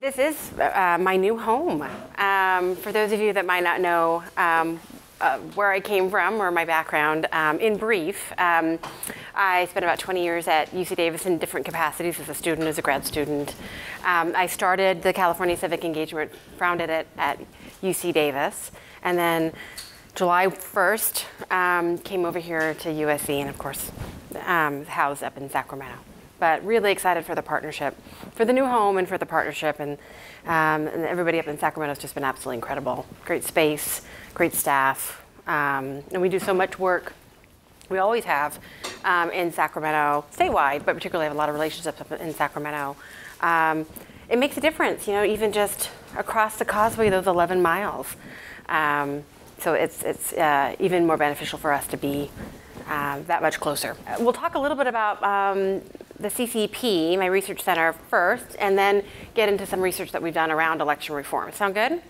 This is my new home. For those of you that might not know where I came from or my background, in brief, I spent about 20 years at UC Davis in different capacities as a student, as a grad student. I started the California Civic Engagement, founded it at UC Davis, and then July 1st came over here to USC and of course housed up in Sacramento. But really excited for the partnership, for the new home and for the partnership, and everybody up in Sacramento has just been absolutely incredible. Great space, great staff, and we do so much work. We always have in Sacramento, statewide, but particularly have a lot of relationships up in Sacramento. It makes a difference, you know, even just across the causeway, those 11 miles. So it's even more beneficial for us to be that much closer. We'll talk a little bit about the CCEP, my research center, first, and then get into some research that we've done around election reform. Sound good?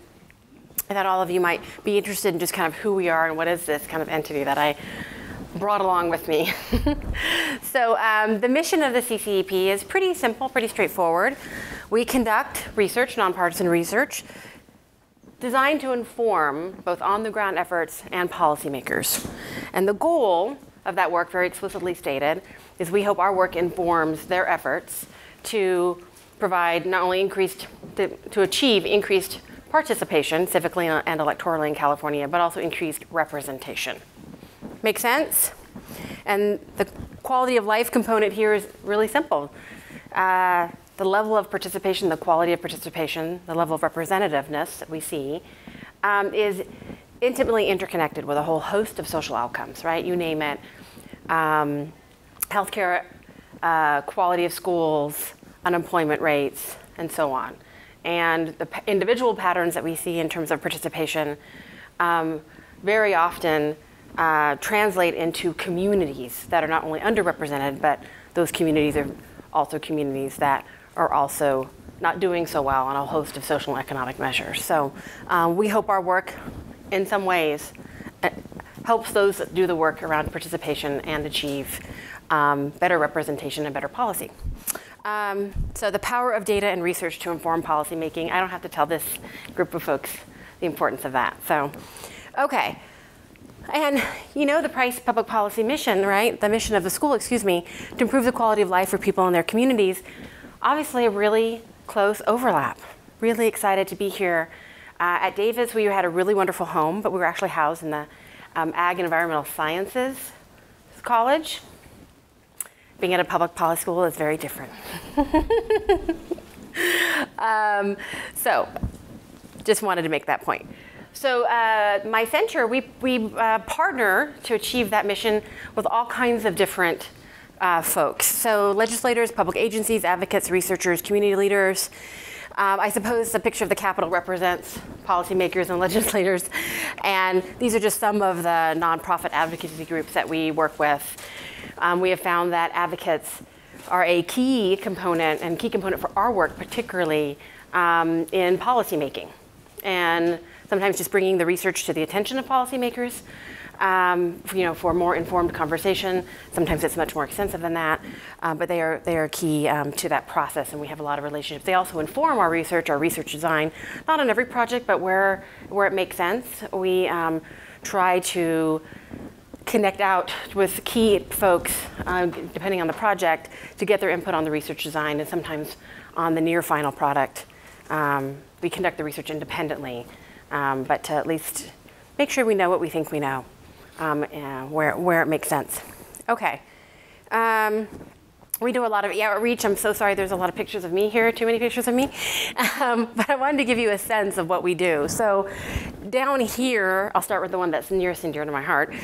I thought all of you might be interested in just kind of who we are and what is this kind of entity that I brought along with me. So the mission of the CCEP is pretty simple, pretty straightforward. We conduct research, nonpartisan research, designed to inform both on-the-ground efforts and policymakers. And the goal of that work, very explicitly stated, is we hope our work informs their efforts to provide not only to achieve increased participation, civically and electorally in California, but also increased representation. Make sense? And the quality of life component here is really simple. The level of participation, the quality of participation, the level of representativeness that we see is intimately interconnected with a whole host of social outcomes, right? You name it. Healthcare, quality of schools, unemployment rates, and so on. And the individual patterns that we see in terms of participation very often translate into communities that are not only underrepresented, but those communities are also communities that are also not doing so well on a host of social and economic measures. So we hope our work in some ways helps those that do the work around participation and achieve better representation and better policy. So the power of data and research to inform policymaking. I don't have to tell this group of folks the importance of that. So, okay. And you know the Price public policy mission, right? The mission of the school, excuse me, to improve the quality of life for people in their communities. Obviously a really close overlap. Really excited to be here. At Davis, we had a really wonderful home, but we were actually housed in the Ag and Environmental Sciences College. Being at a public policy school is very different. So just wanted to make that point. So my center, we partner to achieve that mission with all kinds of different folks. So legislators, public agencies, advocates, researchers, community leaders. I suppose the picture of the Capitol represents policymakers and legislators. And these are just some of the nonprofit advocacy groups that we work with. We have found that advocates are a key component for our work, particularly in policymaking. And sometimes just bringing the research to the attention of policymakers, for more informed conversation. Sometimes it's much more extensive than that, but they are key to that process, and we have a lot of relationships. They also inform our research design, not on every project, but where it makes sense. We try to connect out with key folks, depending on the project, to get their input on the research design, and sometimes on the near final product. We conduct the research independently, but to at least make sure we know what we think we know, and where it makes sense. Okay. We do a lot of outreach. I'm so sorry there's a lot of pictures of me here, too many pictures of me. But I wanted to give you a sense of what we do. So down here, I'll start with the one that's nearest and dear to my heart.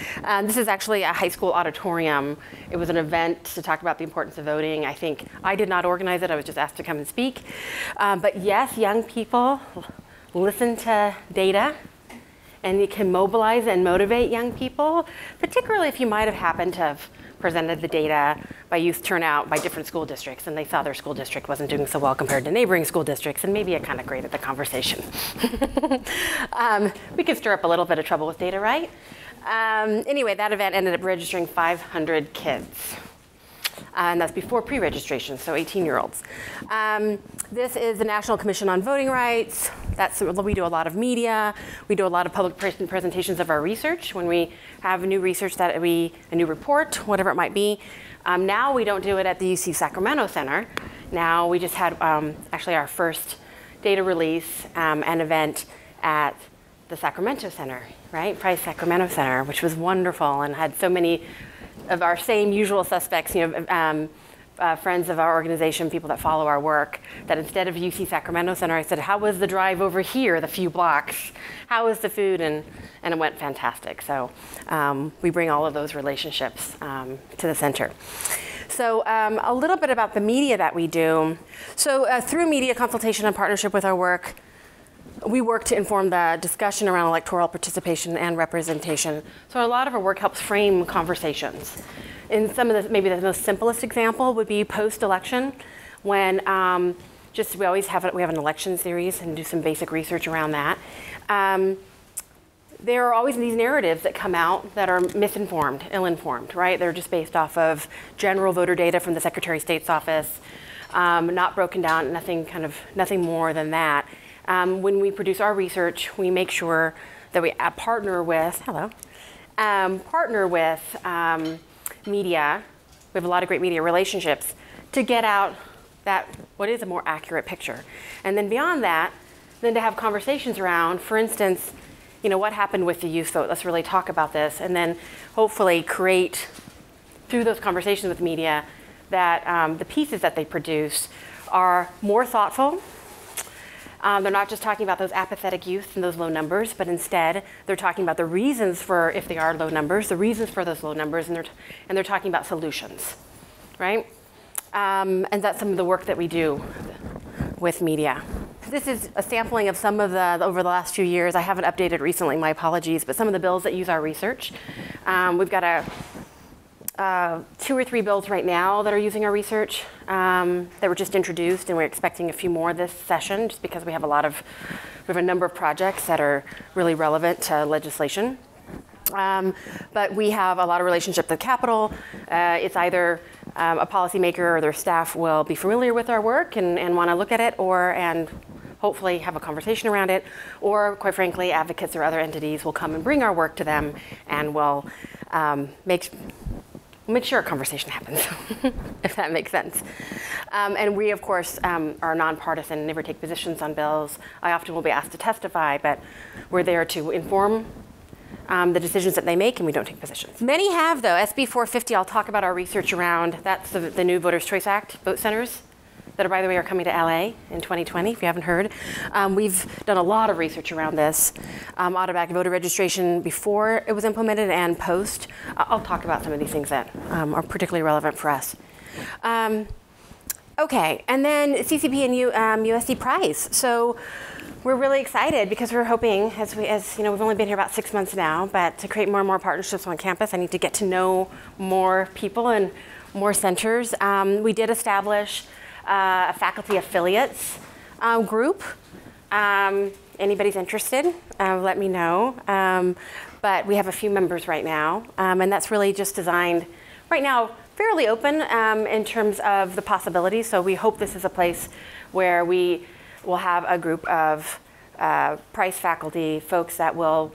This is actually a high school auditorium. It was an event to talk about the importance of voting. I think I did not organize it. I was just asked to come and speak. But yes, young people listen to data, and you can mobilize and motivate young people, particularly if you might have happened to have presented the data by youth turnout by different school districts, and they saw their school district wasn't doing so well compared to neighboring school districts, and maybe it kind of graded the conversation. We could stir up a little bit of trouble with data, right? Anyway, that event ended up registering 500 kids. And that's before pre-registration, so 18-year-olds. This is the National Commission on Voting Rights. We do a lot of media. We do a lot of public presentations of our research when we have new research, a new report, whatever it might be. Now we don't do it at the UC Sacramento Center. Now we just had actually our first data release and event at the Sacramento Center, right? Price Sacramento Center, which was wonderful and had so many of our same usual suspects, friends of our organization, people that follow our work, that instead of UC Sacramento Center, I said, how was the drive over here, the few blocks? How was the food? And it went fantastic. So we bring all of those relationships to the center. So a little bit about the media that we do. So through media consultation and partnership with our work, we work to inform the discussion around electoral participation and representation. So a lot of our work helps frame conversations. In some of the, maybe the most simplest example would be post-election, when we always have an election series and do some basic research around that. There are always these narratives that come out that are misinformed, ill-informed, right? They're just based off of general voter data from the Secretary of State's office, not broken down, nothing more than that. When we produce our research, we make sure that we partner with media. We have a lot of great media relationships to get out what is a more accurate picture. And then beyond that, then to have conversations around, for instance, what happened with the youth vote? Let's really talk about this, and then hopefully create, through those conversations with media, that the pieces that they produce are more thoughtful. They're not just talking about those apathetic youth and those low numbers, but instead they're talking about the reasons for, if they are low numbers, the reasons for those low numbers, and they're talking about solutions, right? And that's some of the work that we do with media. This is a sampling of some of over the last few years. I haven't updated recently, my apologies, but some of the bills that use our research. We've got 2 or 3 bills right now that are using our research that were just introduced, and we're expecting a few more this session just because we have a number of projects that are really relevant to legislation. But we have a lot of relationship with the Capitol. It's either a policymaker or their staff will be familiar with our work and want to look at it, and hopefully have a conversation around it, or quite frankly, advocates or other entities will come and bring our work to them, and we'll make sure a conversation happens, if that makes sense. And we, of course, are nonpartisan, never take positions on bills. I often will be asked to testify, but we're there to inform the decisions that they make, and we don't take positions. Many have, though. SB 450, I'll talk about our research around. That's the new Voters' Choice Act, vote centers, that, by the way, are coming to LA in 2020, if you haven't heard. We've done a lot of research around this. Automatic voter registration before it was implemented and post. I'll talk about some of these things that are particularly relevant for us. Okay, and then CCEP and USC Prize. So we're really excited because we're hoping, as we've only been here about 6 months now, but to create more and more partnerships on campus, I need to get to know more people and more centers. We did establish a faculty affiliates group. Anybody's interested, let me know. But we have a few members right now, and that's really just designed, right now, fairly open in terms of the possibilities. So we hope this is a place where we will have a group of Price faculty, folks that will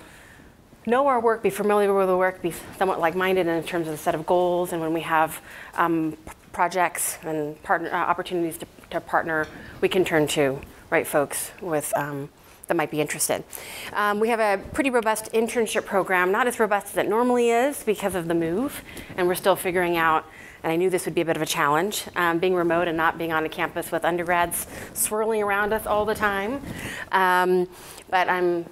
know our work, be familiar with the work, be somewhat like-minded in terms of the set of goals, and when we have projects and opportunities to partner, we can turn to folks with that might be interested. We have a pretty robust internship program, not as robust as it normally is because of the move, and we're still figuring out, and I knew this would be a bit of a challenge, being remote and not being on a campus with undergrads swirling around us all the time. But I'm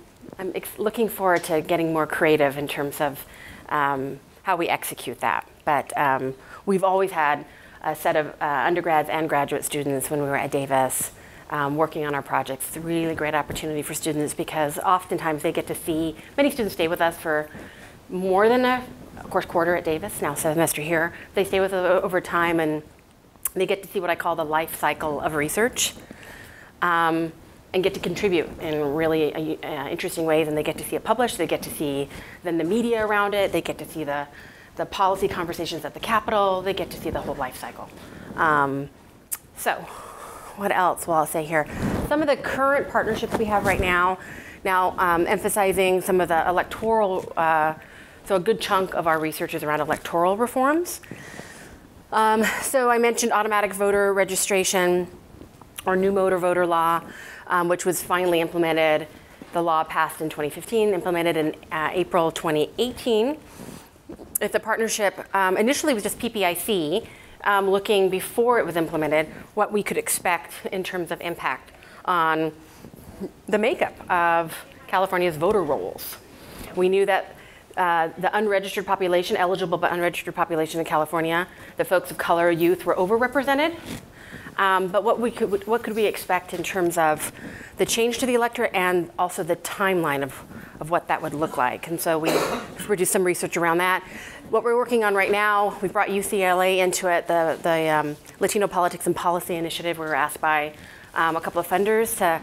looking forward to getting more creative in terms of how we execute that. But we've always had a set of undergrads and graduate students when we were at Davis working on our projects. It's a really great opportunity for students because oftentimes they get to see, many students stay with us for more than a quarter at Davis, now semester here. They stay with us over time and they get to see what I call the life cycle of research and get to contribute in really interesting ways, and they get to see it published, they get to see then the media around it, they get to see the the policy conversations at the Capitol. They get to see the whole life cycle. So what else will I say here? Some of the current partnerships we have right now, emphasizing some of the electoral, so a good chunk of our research is around electoral reforms. So I mentioned automatic voter registration or new motor voter law, which was finally implemented. The law passed in 2015, implemented in April 2018. It's a partnership, initially with just PPIC, looking before it was implemented, what we could expect in terms of impact on the makeup of California's voter rolls. We knew that the unregistered population, eligible but unregistered population in California, the folks of color, youth, were overrepresented. But what could we expect in terms of the change to the electorate and also the timeline of what that would look like? And so we produced some research around that. What we're working on right now, we brought UCLA into it, the Latino Politics and Policy Initiative. We were asked by a couple of funders to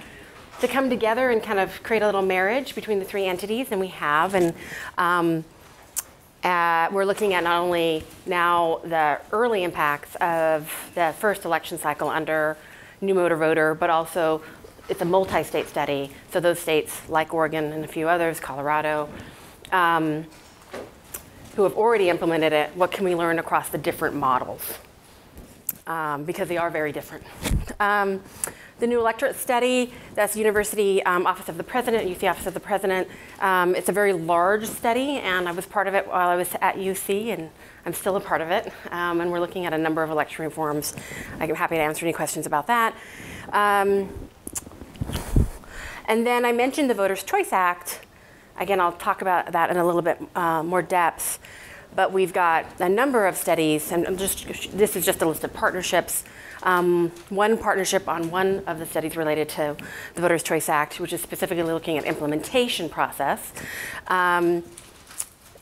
come together and kind of create a little marriage between the three entities, and we have. And we're looking at not only now the early impacts of the first election cycle under new motor voter, but also it's a multi-state study. So those states like Oregon and a few others, Colorado, who have already implemented it, what can we learn across the different models? Because they are very different. The new electorate study, that's University Office of the President, UC Office of the President. It's a very large study, and I was part of it while I was at UC, and I'm still a part of it. And we're looking at a number of election reforms. I'm happy to answer any questions about that. And then I mentioned the Voters' Choice Act. Again, I'll talk about that in a little bit more depth. But we've got a number of studies, and this is just a list of partnerships. One partnership on one of the studies related to the Voters' Choice Act, which is specifically looking at implementation process,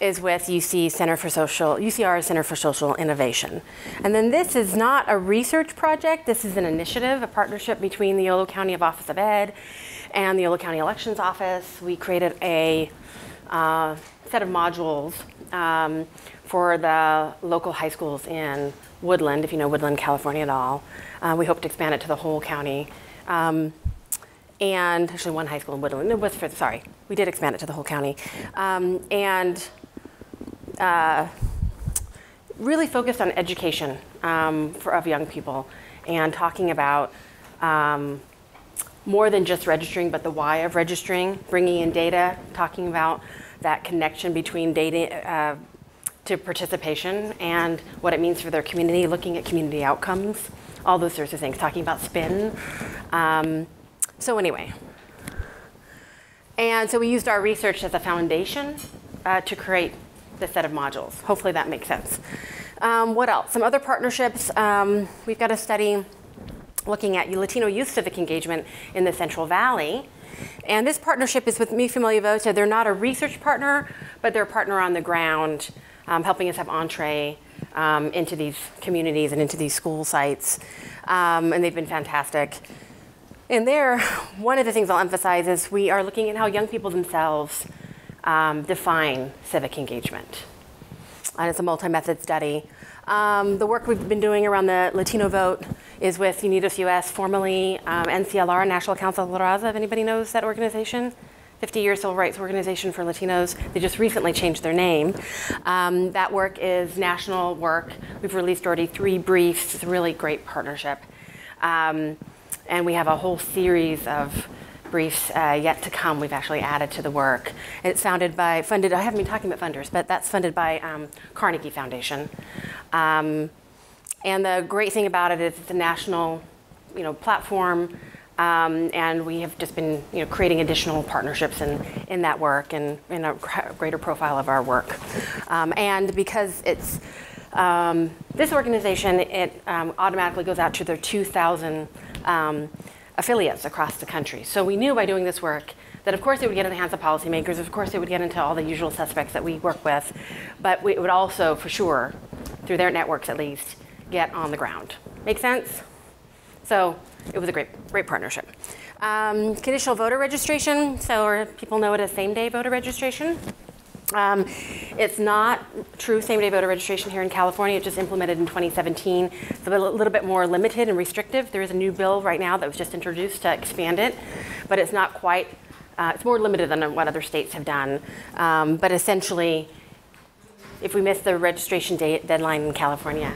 is with UCR's Center for Social Innovation. And then this is not a research project. This is an initiative, a partnership between the Yolo County Office of Ed and the Yolo County Elections Office. We created a set of modules for the local high schools in Woodland, if you know Woodland, California at all. We hope to expand it to the whole county. And actually one high school in Woodland. It was we did expand it to the whole county. Really focused on education of young people and talking about more than just registering, but the why of registering, bringing in data, talking about that connection between data to participation and what it means for their community, looking at community outcomes, all those sorts of things, talking about spin. So anyway, and so we used our research as a foundation to create the set of modules. Hopefully that makes sense. What else? Some other partnerships. We've got a study looking at Latino youth civic engagement in the Central Valley. And this partnership is with Mi Familia Vota. They're not a research partner, but they're a partner on the ground, helping us have entree into these communities and into these school sites. And they've been fantastic. And there, one of the things I'll emphasize is we are looking at how young people themselves define civic engagement. And it's a multi-method study. The work we've been doing around the Latino vote is with Unidos US, formerly NCLR, National Council of Raza, if anybody knows that organization. 50-year civil rights organization for Latinos. They just recently changed their name. That work is national work. We've released already 3 briefs. It's a really great partnership. And we have a whole series of briefs yet to come. We've actually added to the work. It's funded, I haven't been talking about funders, but that's funded by Carnegie Foundation. And the great thing about it is it's a national, platform, and we have just been, creating additional partnerships in that work and in a greater profile of our work. And because it's this organization, it automatically goes out to their 2,000 affiliates across the country. So we knew by doing this work that of course it would get in the hands of policymakers, of course it would get into all the usual suspects that we work with, but it would also, for sure, through their networks at least, get on the ground. Make sense? So it was a great partnership. Conditional voter registration, so people know it as same-day voter registration. It's not true same-day voter registration here in California. It just implemented in 2017. It's a little bit more limited and restrictive. There is a new bill right now that was just introduced to expand it, but it's not quite, it's more limited than what other states have done. But essentially, if we miss the registration deadline in California,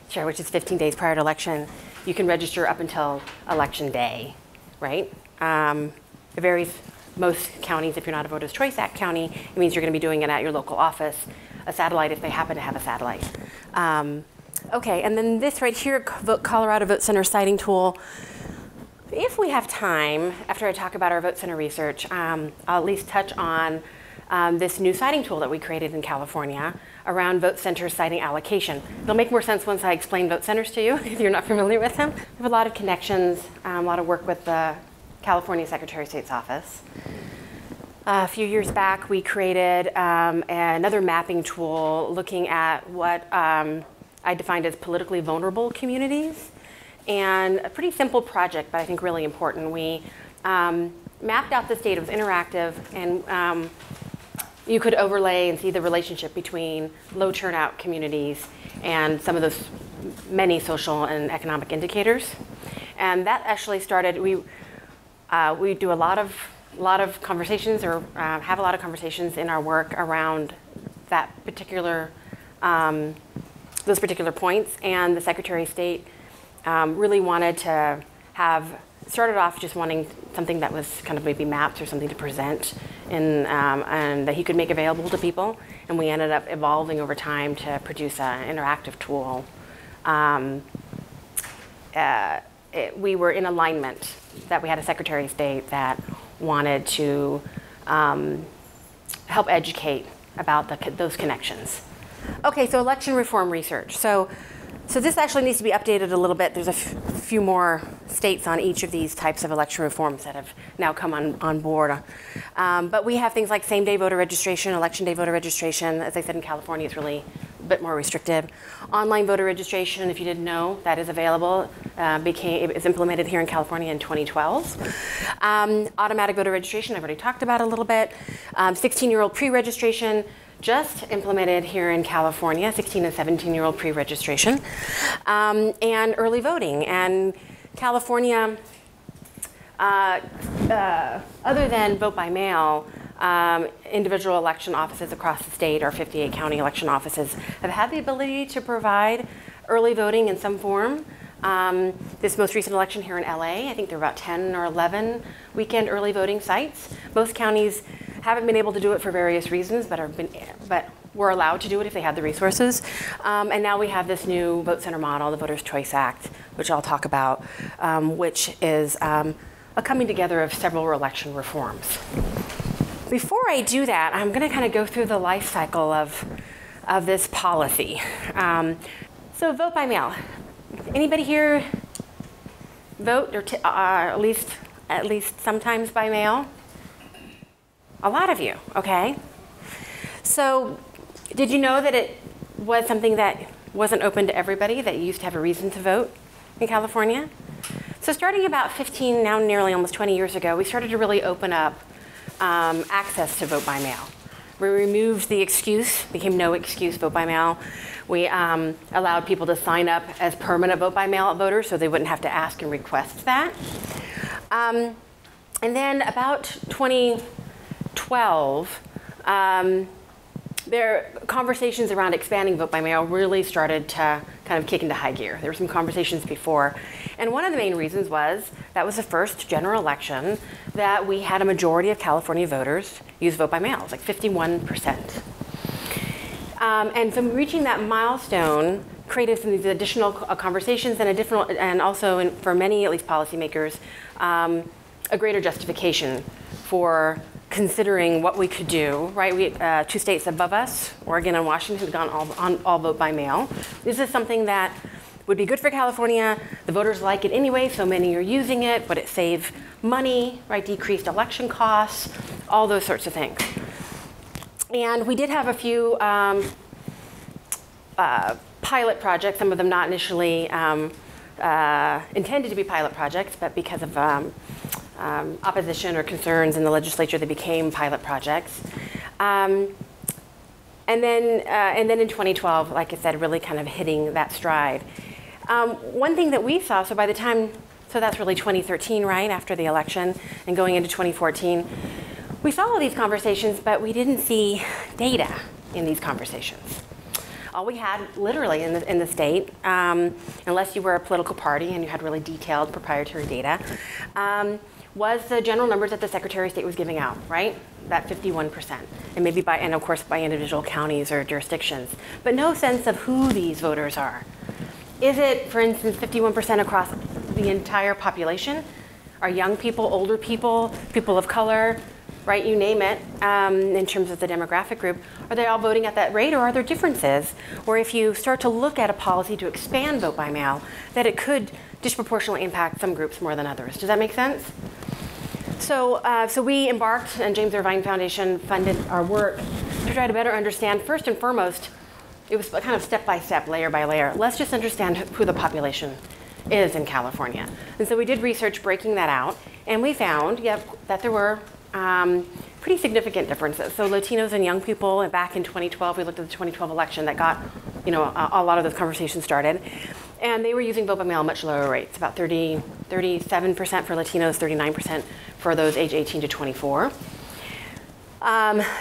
sure, which is 15 days prior to election, you can register up until election day, right? It varies. Most counties, if you're not a Voters' Choice Act county, it means you're going to be doing it at your local office, a satellite if they happen to have a satellite. Okay, and then this right here, Colorado Vote Center siting tool. If we have time, after I talk about our Vote Center research, I'll at least touch on this new siting tool that we created in California around vote center siting allocation. It'll make more sense once I explain vote centers to you, if you're not familiar with them. We have a lot of connections, a lot of work with the California Secretary of State's office. A few years back, we created another mapping tool looking at what I defined as politically vulnerable communities. And a pretty simple project, but I think really important. We mapped out the state. It was interactive, and you could overlay and see the relationship between low turnout communities and some of those many social and economic indicators. And that actually started, we do a lot of conversations, or have a lot of conversations in our work around that particular, those particular points. And the Secretary of State really wanted to started off just wanting something that was kind of maybe maps or something to present and that he could make available to people. And we ended up evolving over time to produce an interactive tool. We were in alignment that we had a Secretary of State that wanted to help educate about those connections. Okay, so election reform research. So this actually needs to be updated a little bit. There's a few more states on each of these types of election reforms that have now come on board. But we have things like same-day voter registration, election day voter registration. As I said, in California, it's really a bit more restrictive. Online voter registration, if you didn't know, that is available. It was implemented here in California in 2012. Automatic voter registration, I've already talked about a little bit. 16-year-old pre-registration, just implemented here in California, 16 and 17-year-old pre-registration, and early voting. And California, other than vote by mail, individual election offices across the state, our 58 county election offices, have had the ability to provide early voting in some form. This most recent election here in LA, I think there were about 10 or 11 weekend early voting sites. Most counties haven't been able to do it for various reasons, but were allowed to do it if they had the resources. And now we have this new vote center model, the Voters' Choice Act, which I'll talk about, which is a coming together of several election reforms. Before I do that, I'm going to kind of go through the life cycle of this policy. So vote by mail. Anybody here vote, or at least sometimes by mail? A lot of you, okay. So did you know that it was something that wasn't open to everybody, that you used to have a reason to vote in California? So starting about 15, now nearly almost 20 years ago, we started to really open up access to vote by mail. We removed the excuse, became no excuse vote by mail. We allowed people to sign up as permanent vote by mail voters so they wouldn't have to ask and request that. And then about 2012, conversations around expanding vote by mail really started to kind of kick into high gear. There were some conversations before. And one of the main reasons was that was the first general election that we had a majority of California voters use vote by mail. It was like 51%. And so reaching that milestone created some of these additional conversations and also for many, at least policymakers, a greater justification for considering what we could do, right? Two states above us, Oregon and Washington, have gone all vote by mail. This is something that would be good for California. The voters like it anyway, so many are using it. Would it save money, right? Decreased election costs, all those sorts of things. And we did have a few pilot projects, some of them not initially intended to be pilot projects, but because of opposition or concerns in the legislature, they became pilot projects. And then in 2012, like I said, really kind of hitting that stride. One thing that we saw, so by the time, so that's really 2013, right, after the election, and going into 2014, we saw all these conversations, but we didn't see data in these conversations. All we had, literally, in the state, unless you were a political party and you had really detailed proprietary data, was the general numbers that the Secretary of State was giving out, right? That 51%, and maybe and of course by individual counties or jurisdictions, but no sense of who these voters are. Is it, for instance, 51% across the entire population? Are young people, older people, people of color, right, you name it, in terms of the demographic group, are they all voting at that rate, or are there differences? Or if you start to look at a policy to expand vote by mail, that it could disproportionately impact some groups more than others. Does that make sense? So we embarked, and James Irvine Foundation funded our work to try to better understand, first and foremost, it was kind of step by step, layer by layer. Let's just understand who the population is in California. And so we did research breaking that out, and we found, that there were pretty significant differences. So Latinos and young people, and back in 2012, we looked at the 2012 election that got, a lot of those conversations started. And they were using vote by mail at much lower rates, about 37% for Latinos, 39% for those age 18 to 24.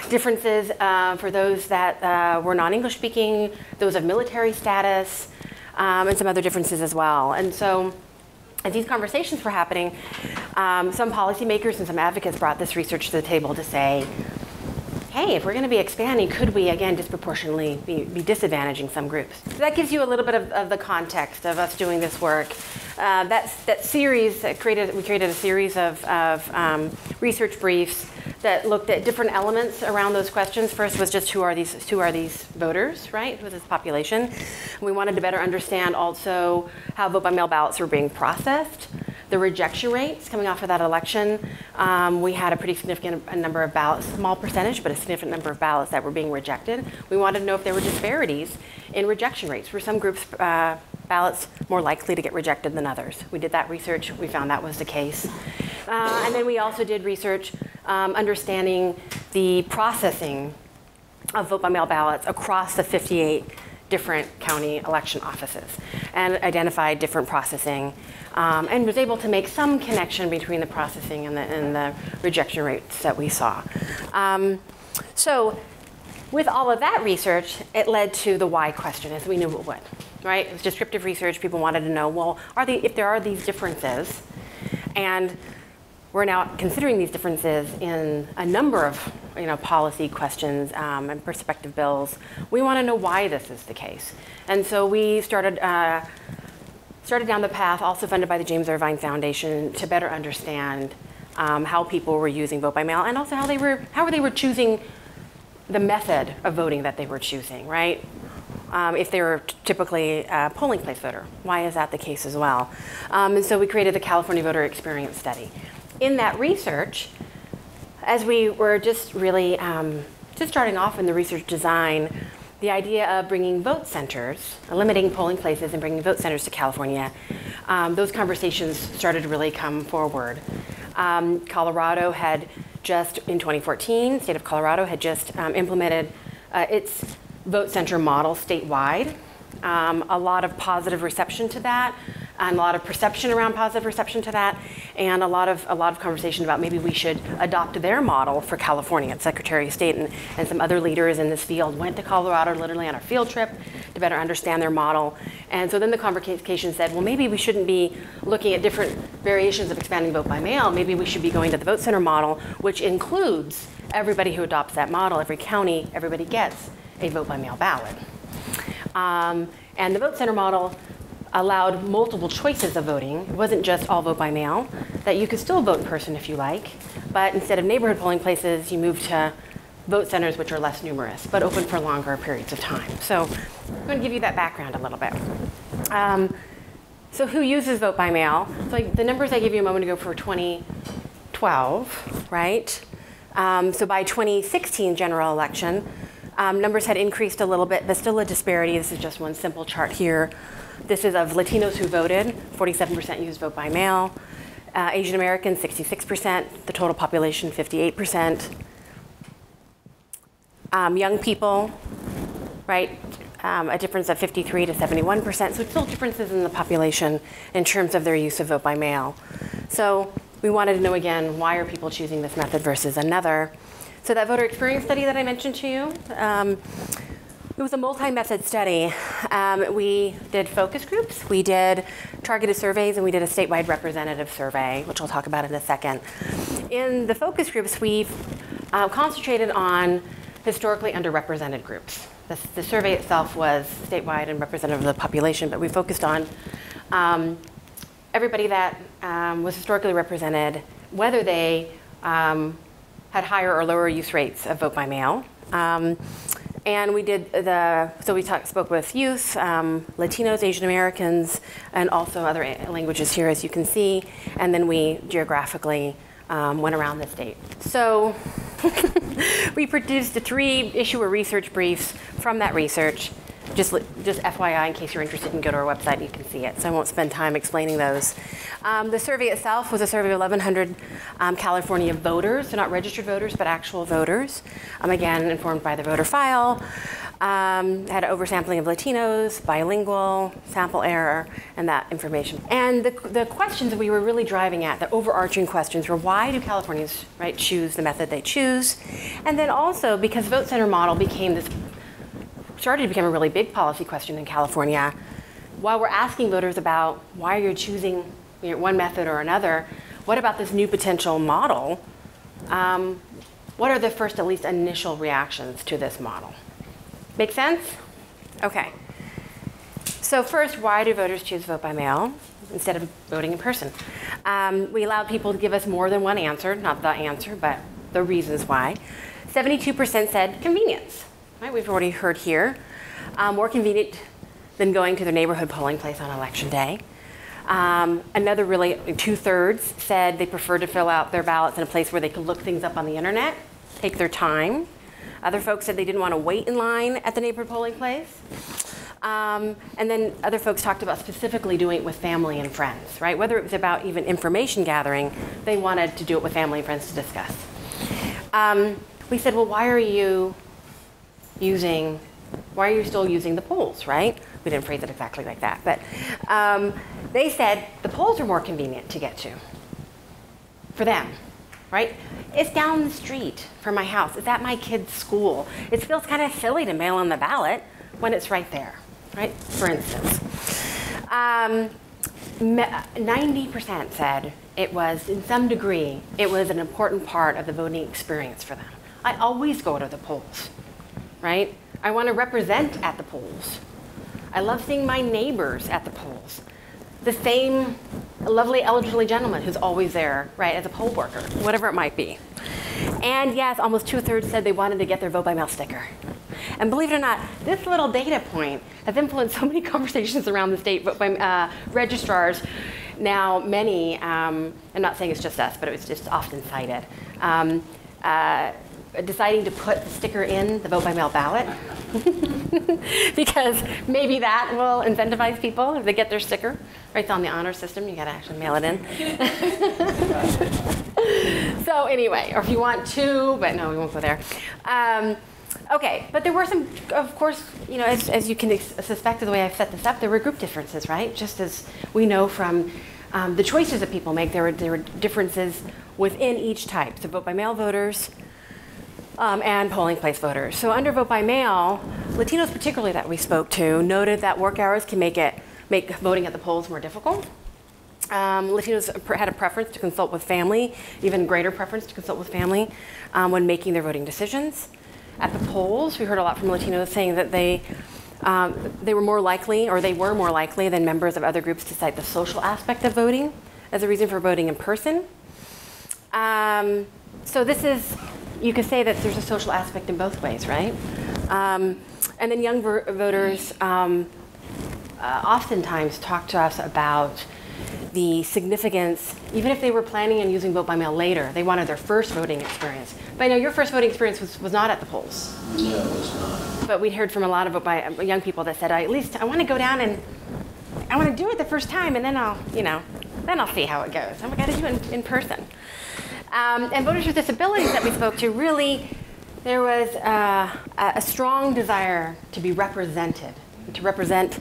Differences for those that were non-English speaking, those of military status, and some other differences as well. And so as these conversations were happening, some policymakers and some advocates brought this research to the table to say, hey, if we're going to be expanding, could we, again, disproportionately be disadvantaging some groups? So that gives you a little bit of the context of us doing this work. That series, we created a series of research briefs that looked at different elements around those questions. First was just who are these voters, right? Who is this population? We wanted to better understand also how vote by mail ballots were being processed, the rejection rates coming off of that election. We had a pretty significant number of ballots, small percentage, but a significant number of ballots that were being rejected. We wanted to know if there were disparities in rejection rates. Were some groups ballots more likely to get rejected than others? We did that research. We found that was the case. And then we also did research understanding the processing of vote by mail ballots across the 58 different county election offices, and identified different processing, and was able to make some connection between the processing and the rejection rates that we saw. So with all of that research, it led to the why question, as we knew it would, right? It was descriptive research. People wanted to know, well, if there are these differences, and we're now considering these differences in a number of policy questions and prospective bills, we want to know why this is the case. And so we started down the path, also funded by the James Irvine Foundation, to better understand how people were using vote by mail, and also how they were choosing the method of voting that they were choosing, right? If they were typically a polling place voter, why is that the case as well? And so we created the California Voter Experience Study. In that research, as we were just really just starting off in the research design, the idea of bringing vote centers, limiting polling places and bringing vote centers to California, those conversations started to really come forward. Colorado had just, in 2014, state of Colorado had just implemented its vote center model statewide. A lot of positive reception to that, and a lot of perception around positive reception to that, and a lot of conversation about maybe we should adopt their model for California. And Secretary of State and some other leaders in this field went to Colorado literally on a field trip to better understand their model. And so then the conversation said, well, maybe we shouldn't be looking at different variations of expanding vote by mail. Maybe we should be going to the vote center model, which includes everybody who adopts that model. Every county, everybody gets a vote by mail ballot. And the vote center model allowed multiple choices of voting. It wasn't just all vote by mail, that you could still vote in person if you like, but instead of neighborhood polling places, you move to vote centers which are less numerous, but open for longer periods of time. So I'm going to give you that background a little bit. So who uses vote by mail? So the numbers I gave you a moment ago for 2012, right? So by 2016 general election, numbers had increased a little bit, but still a disparity. This is just one simple chart here. This is of Latinos who voted. 47% used vote by mail. Asian Americans, 66%. The total population, 58%. Young people, right, a difference of 53 to 71%. So still differences in the population in terms of their use of vote by mail. So we wanted to know again, why are people choosing this method versus another? So that voter experience study that I mentioned to you, it was a multi-method study. We did focus groups, we did targeted surveys, and we did a statewide representative survey, which I'll talk about in a second. In the focus groups, we've concentrated on historically underrepresented groups. The survey itself was statewide and representative of the population, but we focused on everybody that was historically represented, whether they had higher or lower use rates of vote by mail. And we did so we spoke with youth, Latinos, Asian Americans, and also other languages here, as you can see. And then we geographically went around the state. So we produced 3 issuer research briefs from that research. Just FYI, in case you're interested, you can go to our website, you can see it. So I won't spend time explaining those. The survey itself was a survey of 1,100 California voters, so not registered voters, but actual voters. Again, informed by the voter file. Had oversampling of Latinos, bilingual, sample error, and that information. And the questions that we were really driving at, the overarching questions, were why do Californians, right, choose the method they choose? And then also, because vote center model started to become a really big policy question in California, while we're asking voters about why you're choosing one method or another, what about this new potential model? What are the first, at least initial reactions to this model? Make sense? Okay. So first, why do voters choose vote by mail instead of voting in person? We allowed people to give us more than one answer, not the answer, but the reasons why. 72% said convenience. Right, we've already heard here. More convenient than going to their neighborhood polling place on election day. Another really, 2/3 said they preferred to fill out their ballots in a place where they could look things up on the internet, take their time. Other folks said they didn't want to wait in line at the neighborhood polling place. And then other folks talked about specifically doing it with family and friends, right? Whether it was about even information gathering, they wanted to do it with family and friends to discuss. We said, well, why are you still using the polls, right? We didn't phrase it exactly like that, but they said the polls are more convenient to get to for them, right? It's down the street from my house. It's at my kid's school. It feels kind of silly to mail in the ballot when it's right there, right? For instance, 90% said it was, in some degree, it was an important part of the voting experience for them. I always go to the polls. Right? I want to represent at the polls. I love seeing my neighbors at the polls. The same lovely elderly gentleman who's always there, right, as a poll worker, whatever it might be. And yes, almost 2/3 said they wanted to get their vote by mail sticker. And believe it or not, this little data point has influenced so many conversations around the state vote by registrars. Now, many, I'm not saying it's just us, but it's just often cited. Deciding to put the sticker in the vote by mail ballot because maybe that will incentivize people if they get their sticker. Right, it's on the honor system, you gotta actually mail it in. So anyway, or if you want to, but no, we won't go there. Okay, but there were some, of course, as you can suspect of the way I've set this up, there were group differences, right? Just as we know from the choices that people make, there were differences within each type. So vote by mail voters, and polling place voters. So under vote by mail, Latinos particularly that we spoke to noted that work hours can make voting at the polls more difficult. Latinos had a preference to consult with family, even greater preference to consult with family when making their voting decisions. At the polls, we heard a lot from Latinos saying that they were more likely, or they were more likely than members of other groups to cite the social aspect of voting as a reason for voting in person. So this is, you could say that there's a social aspect in both ways, right? And then young voters oftentimes talk to us about the significance, even if they were planning on using vote by mail later, they wanted their first voting experience. But I know your first voting experience was not at the polls. No, it was not. But we'd heard from a lot of young people that said, at least I want to go down and I want to do it the first time, and then I'll see how it goes. I've got to do it in person. And voters with disabilities that we spoke to really there was a strong desire to be represented, to represent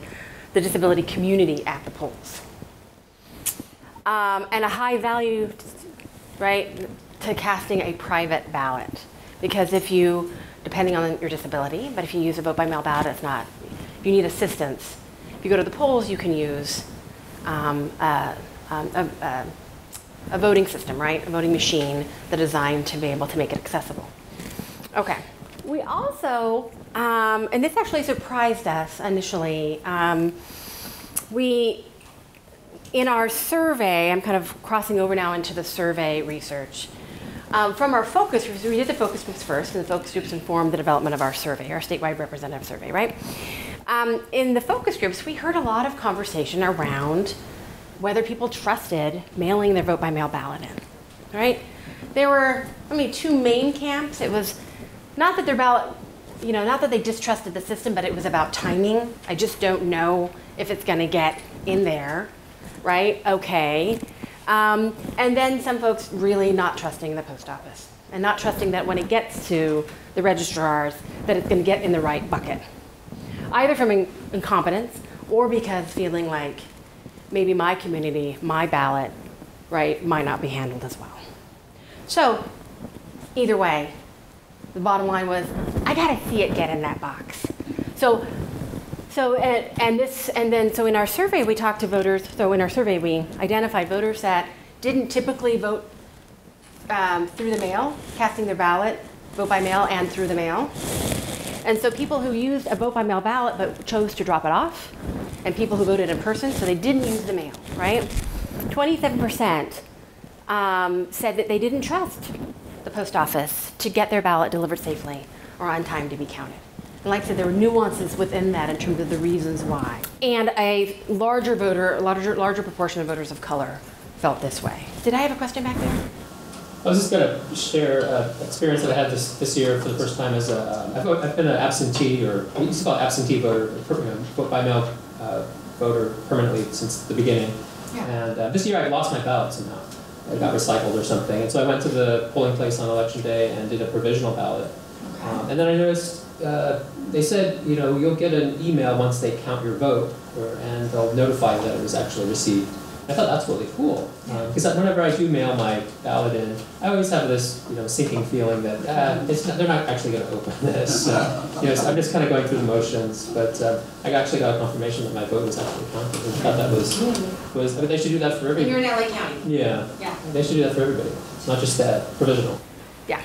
the disability community at the polls. And a high value, right, to casting a private ballot. Because if you, depending on your disability, but if you use a vote by mail ballot, it's not, if you need assistance, if you go to the polls, you can use a voting system, right? A voting machine that's designed to be able to make it accessible. Okay. We also, and this actually surprised us initially, in our survey, I'm kind of crossing over now into the survey research. From our focus groups, we did the focus groups first, and the focus groups informed the development of our survey, our statewide representative survey, right? In the focus groups, we heard a lot of conversation around whether people trusted mailing their vote by mail ballot in, right? There were, two main camps. It was not that their ballot, not that they distrusted the system, but it was about timing. I just don't know if it's going to get in there, right? Okay. And then some folks really not trusting the post office and not trusting that when it gets to the registrars that it's going to get in the right bucket, either from incompetence or because feeling like maybe my community, my ballot, right, might not be handled as well. So either way, the bottom line was, I got to see it get in that box. So in our survey, we talked to voters. So in our survey, we identified voters that didn't typically vote through the mail, casting their ballot, vote by mail and through the mail. And so people who used a vote by mail ballot but chose to drop it off, and people who voted in person, so they didn't use the mail, right? 27% said that they didn't trust the post office to get their ballot delivered safely or on time to be counted. And like I said, there were nuances within that in terms of the reasons why. And a larger proportion of voters of color felt this way. Did I have a question back there? I was just going to share an experience that I had this year for the first time as I've been an absentee, or we used to call it absentee voter, vote by mail voter permanently since the beginning. Yeah. And this year I lost my ballot somehow. It got recycled or something. And so I went to the polling place on election day and did a provisional ballot. Okay. And then I noticed they said, you'll get an email once they count your vote, and they'll notify you that it was actually received. I thought that's really cool, because whenever I do mail my ballot in, I always have this, sinking feeling that they're not actually going to open this. So I'm just kind of going through the motions. But I actually got a confirmation that my vote was actually counted. I thought that was they should do that for everybody. You're in LA County. Yeah. They should do that for everybody. It's not just that provisional. Yeah.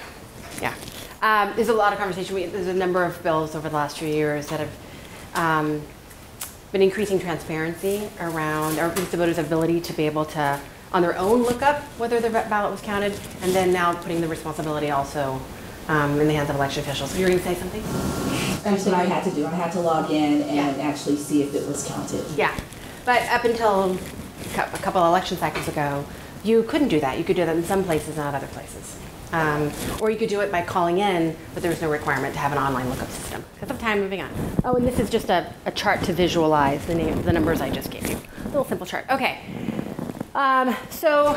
There's a lot of conversation. There's a number of bills over the last few years that have been increasing transparency around, or at least the voters' ability to be able to, on their own, look up whether their ballot was counted, and then now putting the responsibility also in the hands of election officials. You were going to say something? That's what I had to do. I had to log in and actually see if it was counted. Yeah, but up until a couple of election cycles ago, you couldn't do that. You could do that in some places, not other places. Or you could do it by calling in, but there's no requirement to have an online lookup system. Because of time, moving on. Oh, and this is just a chart to visualize the numbers I just gave you. A little simple chart. Okay. So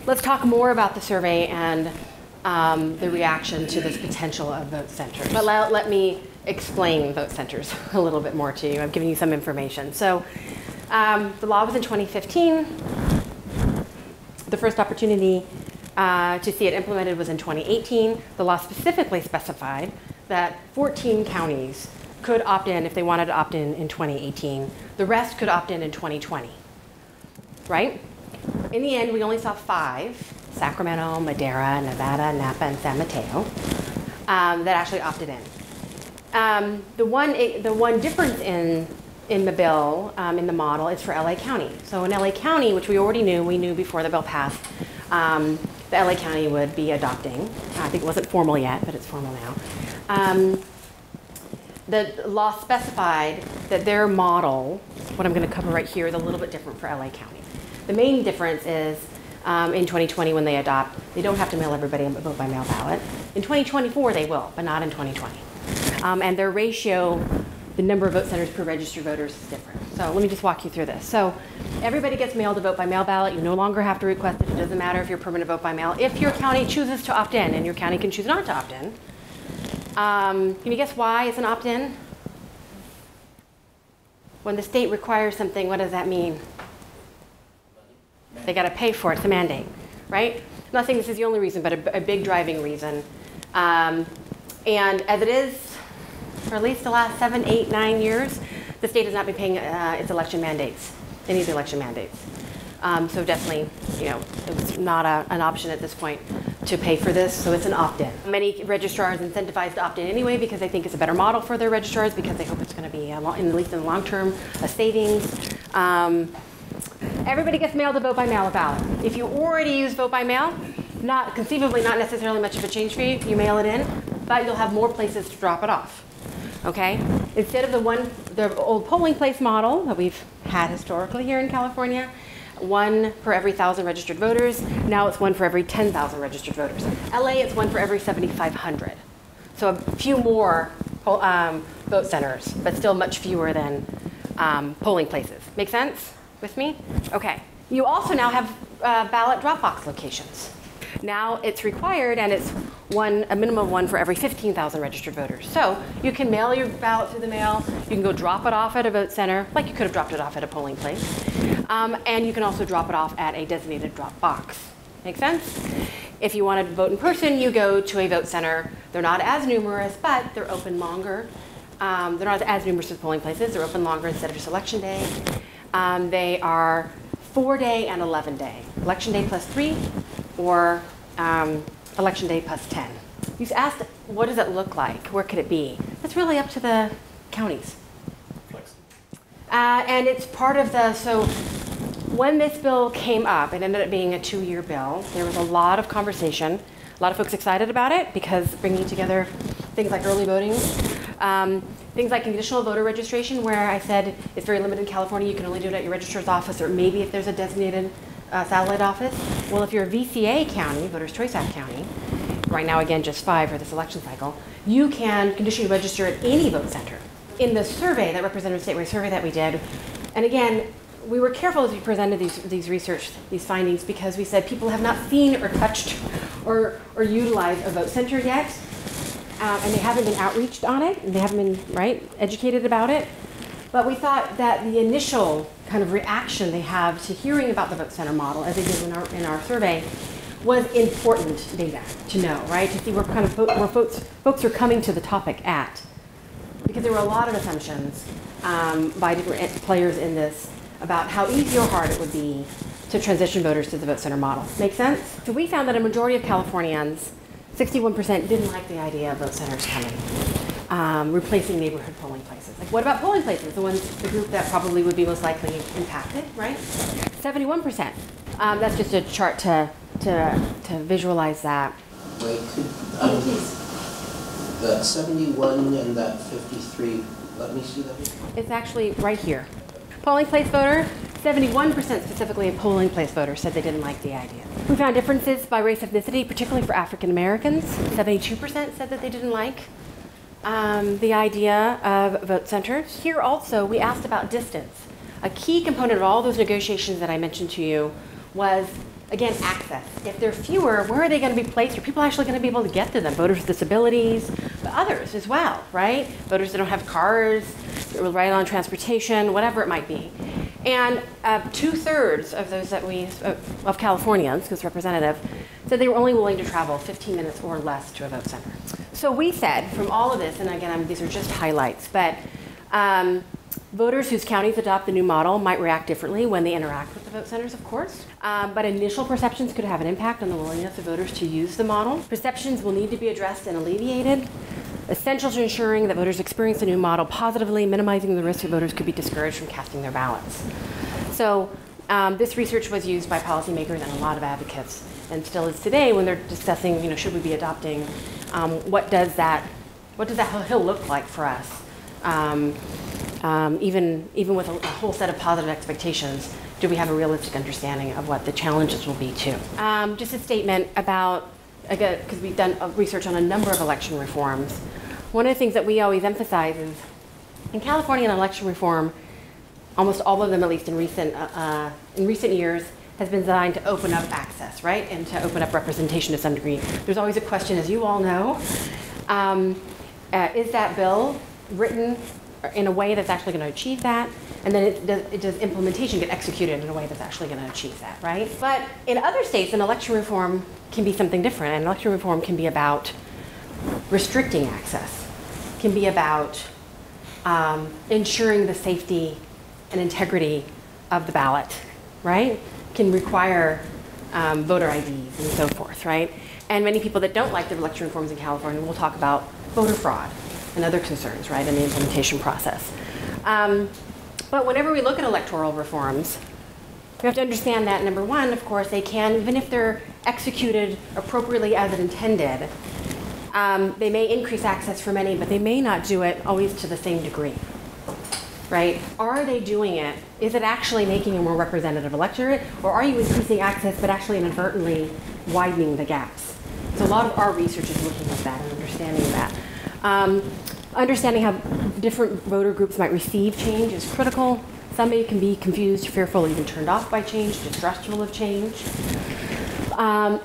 let's talk more about the survey and the reaction to this potential of vote centers. But let me explain vote centers a little bit more to you. I've given you some information. So the law was in 2015. The first opportunity to see it implemented was in 2018. The law specifically specified that 14 counties could opt in if they wanted to opt in 2018. The rest could opt in 2020, right? In the end, we only saw 5, Sacramento, Madera, Nevada, Napa, and San Mateo, that actually opted in. The one difference in the bill, in the model, is for LA County. So in LA County, which we already knew, we knew before the bill passed, the LA County would be adopting. I think it wasn't formal yet, but it's formal now. The law specified that their model, what I'm going to cover right here, is a little bit different for LA County. The main difference is in 2020 when they adopt, they don't have to mail everybody a vote by mail ballot. In 2024 they will, but not in 2020. And their ratio, the number of vote centers per registered voters, is different. So let me just walk you through this. So everybody gets mailed a vote by mail ballot. You no longer have to request it. It doesn't matter if you're permanent vote by mail. If your county chooses to opt in, and your county can choose not to opt in, can you guess why it's an opt-in? When the state requires something, what does that mean? They got to pay for it. It's a mandate, right? I'm not saying this is the only reason, but a big driving reason. And as it is, for at least the last 7, 8, 9 years, the state has not been paying its election mandates, any of the election mandates. So definitely, it's not an option at this point to pay for this, so it's an opt-in. Many registrars incentivized to opt in anyway because they think it's a better model for their registrars because they hope it's going to be, at least in the long term, a savings. Everybody gets mailed a vote by mail ballot. If you already use vote by mail, conceivably not necessarily much of a change for you, you mail it in, but you'll have more places to drop it off. Okay? Instead of the old polling place model that we've had historically here in California, 1 for every 1,000 registered voters. Now it's 1 for every 10,000 registered voters. LA, it's 1 for every 7,500. So a few more vote centers, but still much fewer than polling places. Make sense with me? Okay. You also now have ballot drop box locations. Now it's required, and it's a minimum of 1 for every 15,000 registered voters. So you can mail your ballot through the mail. You can go drop it off at a vote center, like you could have dropped it off at a polling place. And you can also drop it off at a designated drop box. Make sense? If you want to vote in person, you go to a vote center. They're not as numerous, but they're open longer. They're not as numerous as polling places. They're open longer instead of just election day. They are 4-day and 11-day. Election day plus 3, or election day plus 10. You've asked, what does it look like? Where could it be? That's really up to the counties. And it's part of so when this bill came up, it ended up being a 2-year bill. There was a lot of conversation, a lot of folks excited about it because bringing together things like early voting, things like conditional voter registration, where I said it's very limited in California. You can only do it at your registrar's office, or maybe if there's a designated satellite office. Well, if you're a VCA county, Voters Choice Act county, right now again just 5 for this election cycle, you can conditionally register at any vote center. In the survey, that representative statewide survey that we did, and again, we were careful as we presented these findings, because we said people have not seen or touched or utilized a vote center yet, and they haven't been outreached on it, and they haven't been educated about it. But we thought that the initial kind of reaction they have to hearing about the vote center model, as they did in our survey, was important data to know, right? To see where kind of where folks are coming to the topic at, because there were a lot of assumptions by different players in this about how easy or hard it would be to transition voters to the vote center model. Make sense? So we found that a majority of Californians, 61%, didn't like the idea of vote centers coming, replacing neighborhood polling places. Like, what about polling places? The group that probably would be most likely impacted, right? 71%. That's just a chart to visualize that. Wait, that 71 and that 53, let me see that. It's actually right here. Polling place voter, 71% specifically of polling place voters said they didn't like the idea. We found differences by race ethnicity, particularly for African Americans. 72% said that they didn't like the idea of vote centers. Here also, we asked about distance. A key component of all those negotiations that I mentioned to you was, again, access. If they're fewer, where are they going to be placed? Are people actually going to be able to get to them? Voters with disabilities, but others as well, right? Voters that don't have cars, rely on transportation, whatever it might be. And 2/3 of those of Californians, who's representative, said they were only willing to travel 15 minutes or less to a vote center. So we said, from all of this, and again, these are just highlights, but voters whose counties adopt the new model might react differently when they interact with the vote centers, of course. But initial perceptions could have an impact on the willingness of voters to use the model. Perceptions will need to be addressed and alleviated, essential to ensuring that voters experience the new model positively, minimizing the risk that voters could be discouraged from casting their ballots. So this research was used by policymakers and a lot of advocates, and still is today when they're discussing, should we be adopting, what does that hill look like for us? Even with a whole set of positive expectations, do we have a realistic understanding of what the challenges will be too? Just a statement about, again, because we've done research on a number of election reforms. One of the things that we always emphasize is, in California, an election reform almost all of them, at least in recent years, has been designed to open up access, right? And to open up representation to some degree. There's always a question, as you all know, is that bill written in a way that's actually going to achieve that? And then does implementation get executed in a way that's actually going to achieve that, right? But in other states, an election reform can be something different. And election reform can be about restricting access, can be about ensuring the safety and integrity of the ballot, right? Can require voter IDs and so forth, right? And many people that don't like the election reforms in California will talk about voter fraud and other concerns, right, in the implementation process. But whenever we look at electoral reforms, we have to understand that, number one, of course, they can, even if they're executed appropriately as it intended, they may increase access for many, but they may not do it always to the same degree, right? Are they doing it? Is it actually making a more representative electorate, or are you increasing access but actually inadvertently widening the gaps? So a lot of our research is looking at that and understanding that. Understanding how different voter groups might receive change is critical. Some can be confused, fearful, even turned off by change, distrustful of change.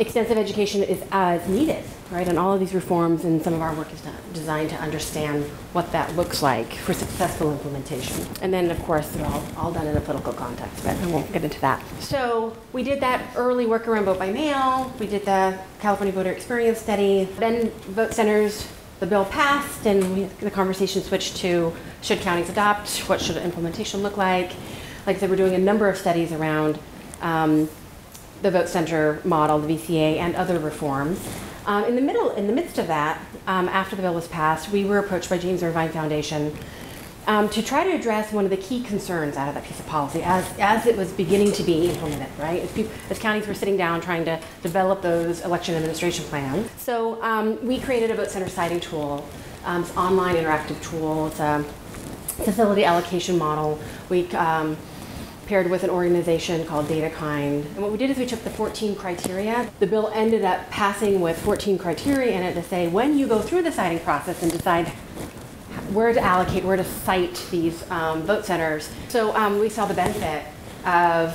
Extensive education is needed, right? And all of these reforms and some of our work is designed to understand what that looks like for successful implementation. And then, of course, they're all done in a political context, but I won't get into that. So we did that early work around vote by mail. We did the California Voter Experience Study. Then vote centers, the bill passed, and the conversation switched to, should counties adopt? What should implementation look like? Like I said, we're doing a number of studies around the vote center model, the VCA, and other reforms. In the midst of that, after the bill was passed, we were approached by James Irvine Foundation to try to address one of the key concerns out of that piece of policy as it was beginning to be implemented, right? As counties were sitting down trying to develop those election administration plans. So we created a vote center siting tool. It's an online interactive tool. It's a facility allocation model. We paired with an organization called DataKind. And what we did is we took the 14 criteria. The bill ended up passing with 14 criteria in it to say, when you go through the siting process and decide where to allocate, where to site these vote centers. So we saw the benefit of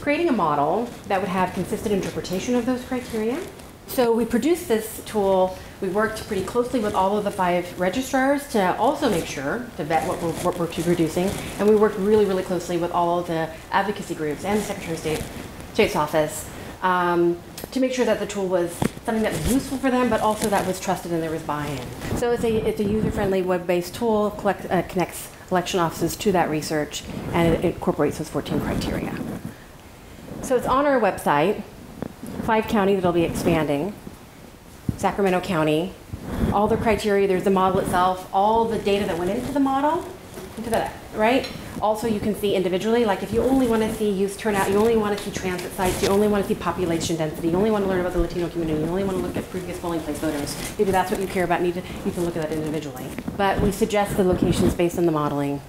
creating a model that would have consistent interpretation of those criteria. So we produced this tool. We worked pretty closely with all of the 5 registrars to also make sure to vet what we're producing. And we worked really, really closely with all of the advocacy groups and the Secretary of State's office to make sure that the tool was something that was useful for them, but also that was trusted and there was buy-in. So it's a user-friendly web-based tool, connects election offices to that research, and it incorporates those 14 criteria. So it's on our website, 5 counties that'll be expanding, Sacramento County, all the criteria, there's the model itself, all the data that went into the model, right? Also, you can see individually, like if you only want to see youth turnout, you only want to see transit sites, you only want to see population density, you only want to learn about the Latino community, you only want to look at previous polling place voters. Maybe that's what you care about, you can look at that individually. But we suggest the locations based on the modeling.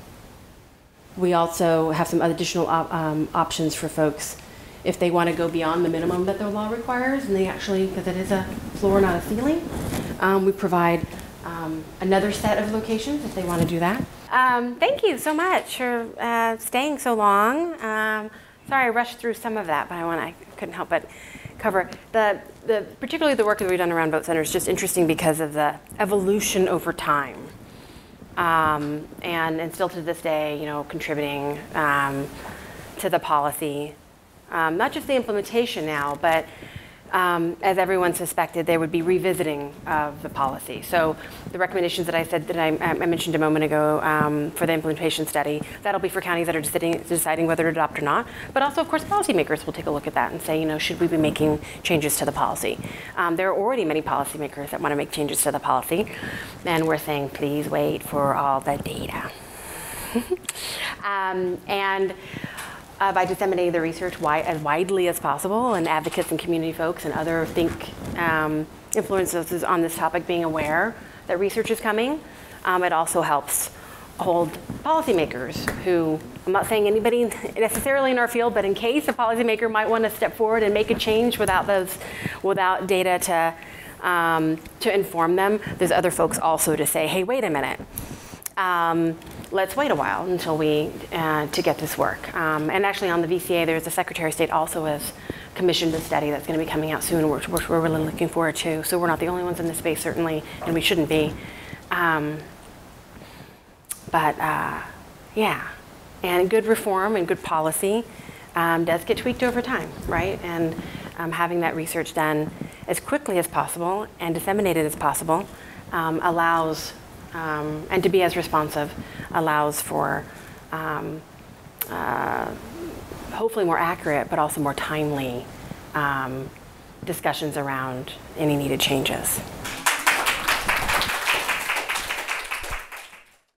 We also have some additional options for folks if they want to go beyond the minimum that the law requires, and they actually, because it is a floor, not a ceiling, we provide another set of locations if they want to do that. Thank you so much for staying so long. Sorry I rushed through some of that, but I couldn't help but cover. Particularly the work that we've done around vote centers is just interesting because of the evolution over time. And still to this day, contributing to the policy. Not just the implementation now, but as everyone suspected, they would be revisiting of the policy. So the recommendations that I mentioned a moment ago for the implementation study, that'll be for counties that are deciding whether to adopt or not. But also, of course, policymakers will take a look at that and say, should we be making changes to the policy? There are already many policymakers that want to make changes to the policy, and we're saying, please wait for all the data. By disseminating the research as widely as possible, and advocates and community folks and other influencers on this topic being aware that research is coming, it also helps hold policymakers who, I'm not saying anybody necessarily in our field, but in case a policymaker might want to step forward and make a change without data to inform them, there's other folks also to say, hey, wait a minute. let's wait a while until we, to get this work. And actually on the VCA, there's the Secretary of State also has commissioned a study that's going to be coming out soon, which we're really looking forward to. So we're not the only ones in this space, certainly, and we shouldn't be. Yeah, and good reform and good policy does get tweaked over time, right? And having that research done as quickly as possible and disseminated as possible allows, and to be as responsive, allows for hopefully more accurate but also more timely discussions around any needed changes.